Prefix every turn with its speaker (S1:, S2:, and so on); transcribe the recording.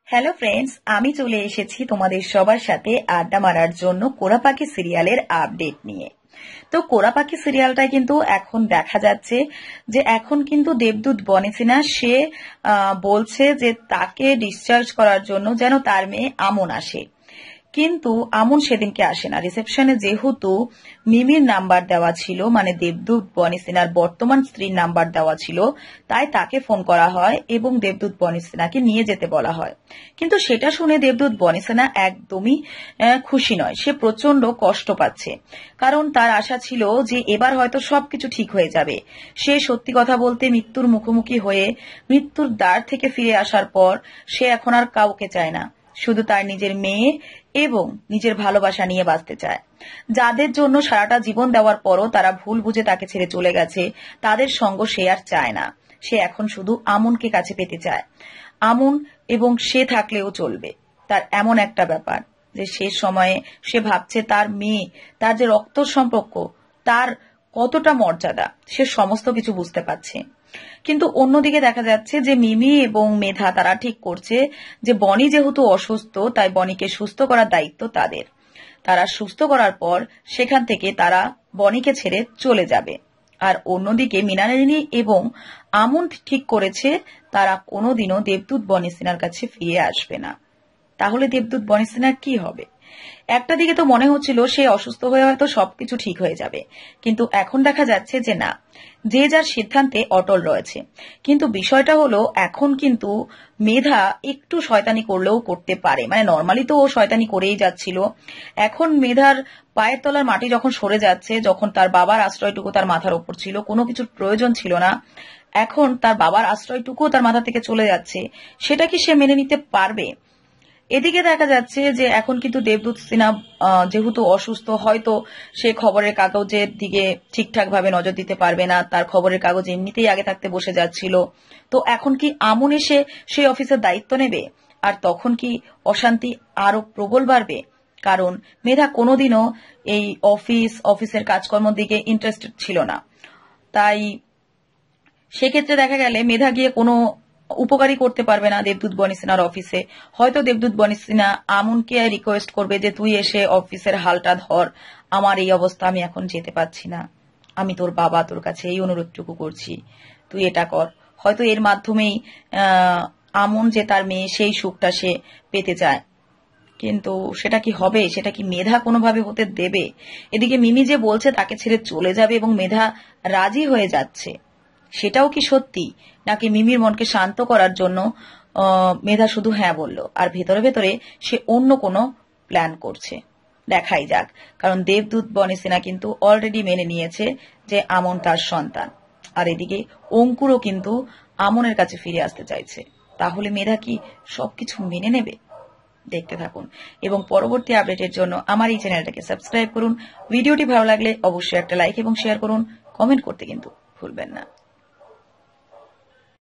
S1: Hello friends, আমি চলে এসেছি তোমাদের সবার সাথে আড্ডা মারার জন্য কোরা পাখি সিরিয়ালের আপডেট নিয়ে। তো কোরা পাখি সিরিয়ালটায় কিন্তু এখন দেখা যাচ্ছে যে এখন কিন্তু দেবদূত বনেসিনা সে বলছে যে তাকে ডিসচার্জ করার জন্য যেন তার মেয়ে আমন আসে, কিন্তু আমন সেদিনকে আসে না। রিসেপশনে যেহেতু মিমির নাম্বার দেওয়া ছিল, মানে দেবদূত বনেসিনার বর্তমান স্ত্রীর নাম্বার দেওয়া ছিল, তাই তাকে ফোন করা হয় এবং দেবদূত বনেসিনাকে নিয়ে যেতে বলা হয়। কিন্তু সেটা শুনে দেবদূত বনেসিনা একদমই খুশি নয়, সে প্রচন্ড কষ্ট পাচ্ছে। কারণ তার আশা ছিল যে এবার হয়তো সবকিছু ঠিক হয়ে যাবে। সে সত্যি কথা বলতে মৃত্যুর মুখোমুখি হয়ে মৃত্যুর দ্বার থেকে ফিরে আসার পর সে এখন আর কাউকে চায় না, শুধু তার নিজের মেয়ে এবং নিজের ভালোবাসা নিয়ে বাঁচতে চায়। যাদের জন্য সারাটা জীবন দেওয়ার পরও তারা ভুল বুঝে তাকে ছেড়ে চলে গেছে, তাদের সঙ্গ সে আর চায় না। সে এখন শুধু আমনকে কাছে পেতে চায়। আমন এবং সে থাকলেও চলবে, তার এমন একটা ব্যাপার যে শেষ সময়ে সে ভাবছে তার মেয়ে, তার যে রক্ত সম্পর্ক, তার কতটা মর্যাদা, সে সমস্ত কিছু বুঝতে পারছে। কিন্তু অন্যদিকে দেখা যাচ্ছে যে মিমি এবং মেধা তারা ঠিক করছে যে বনি যেহেতু অসুস্থ, তাই বনিকে সুস্থ করার দায়িত্ব তাদের। তারা সুস্থ করার পর সেখান থেকে তারা বনিকে ছেড়ে চলে যাবে। আর অন্যদিকে মৃণালিনী এবং আমন ঠিক করেছে তারা কোনোদিনও দেবদূত বনেসিনার কাছে ফিরে আসবে না। তাহলে দেবদূত বনেসিনার কি হবে? একটা দিকে তো মনে হচ্ছিল সে অসুস্থ হয়ে হয়তো সবকিছু ঠিক হয়ে যাবে, কিন্তু এখন দেখা যাচ্ছে যে না, যে যার সিদ্ধান্তে অটল রয়েছে। কিন্তু বিষয়টা হলো এখন কিন্তু মেধা একটু শয়তানি করলেও করতে পারে, মানে নর্মালি তো ও শয়তানি করেই যাচ্ছিল। এখন মেধার পায়ের তলার মাটি যখন সরে যাচ্ছে, যখন তার বাবার আশ্রয়টুকু তার মাথার ওপর ছিল, কোনো কিছুর প্রয়োজন ছিল না, এখন তার বাবার আশ্রয়টুকুও তার মাথা থেকে চলে যাচ্ছে, সেটা কি সে মেনে নিতে পারবে? এদিকে দেখা যাচ্ছে যে এখন কিন্তু দেবদূত সিনহা যেহেতু অসুস্থ, হয়তো সে খবরের কাগজের দিকে ঠিকঠাক ভাবে নজর দিতে পারবে না, তার খবরের কাগজ এমনিতেই আগে থাকতে বসে যাচ্ছিল। তো এখন কি আমন এসে সেই অফিসের দায়িত্ব নেবে? আর তখন কি অশান্তি আরো প্রবল বাড়বে? কারণ মেধা কোনোদিনও এই অফিসের কাজকর্মের দিকে ইন্টারেস্টেড ছিল না। তাই সেক্ষেত্রে দেখা গেলে মেধা গিয়ে কোনো উপকারই করতে পারবে না দেবদূত বনেসিনার অফিসে। হয়তো দেবদূত বনেসিনা আমনকে রিকোয়েস্ট করবে যে তুই এসে অফিসের হালটা ধর, আমার এই অবস্থা, আমি এখন যেতে পারছি না, আমি তোর বাবা, তোর কাছে এই অনুরোধটুকু করছি, তুই এটা কর। হয়তো এর মাধ্যমেই আমন যে তার মেয়ে, সেই সুখটা সে পেতে চায়। কিন্তু সেটা কি হবে? সেটা কি মেধা কোনোভাবে হতে দেবে? এদিকে মিমি যে বলছে তাকে ছেড়ে চলে যাবে এবং মেধা রাজি হয়ে যাচ্ছে, সেটাও কি সত্যি, নাকি মিমির মনকে শান্ত করার জন্য মেধা শুধু হ্যাঁ বলল আর ভেতরে ভেতরে সে অন্য কোনো প্ল্যান করছে? দেখাই যাক। কারণ দেবদূত বনেসিনা কিন্তু অলরেডি মেনে নিয়েছে যে আমন তার সন্তান, আর এদিকে অঙ্কুরও কিন্তু আমনের কাছে ফিরে আসতে চাইছে। তাহলে মেধা কি সবকিছু মেনে নেবে? দেখতে থাকুন এবং পরবর্তী আপডেটের জন্য আমার এই চ্যানেলটাকে সাবস্ক্রাইব করুন। ভিডিওটি ভালো লাগলে অবশ্যই একটা লাইক এবং শেয়ার করুন, কমেন্ট করতে কিন্তু ভুলবেন না।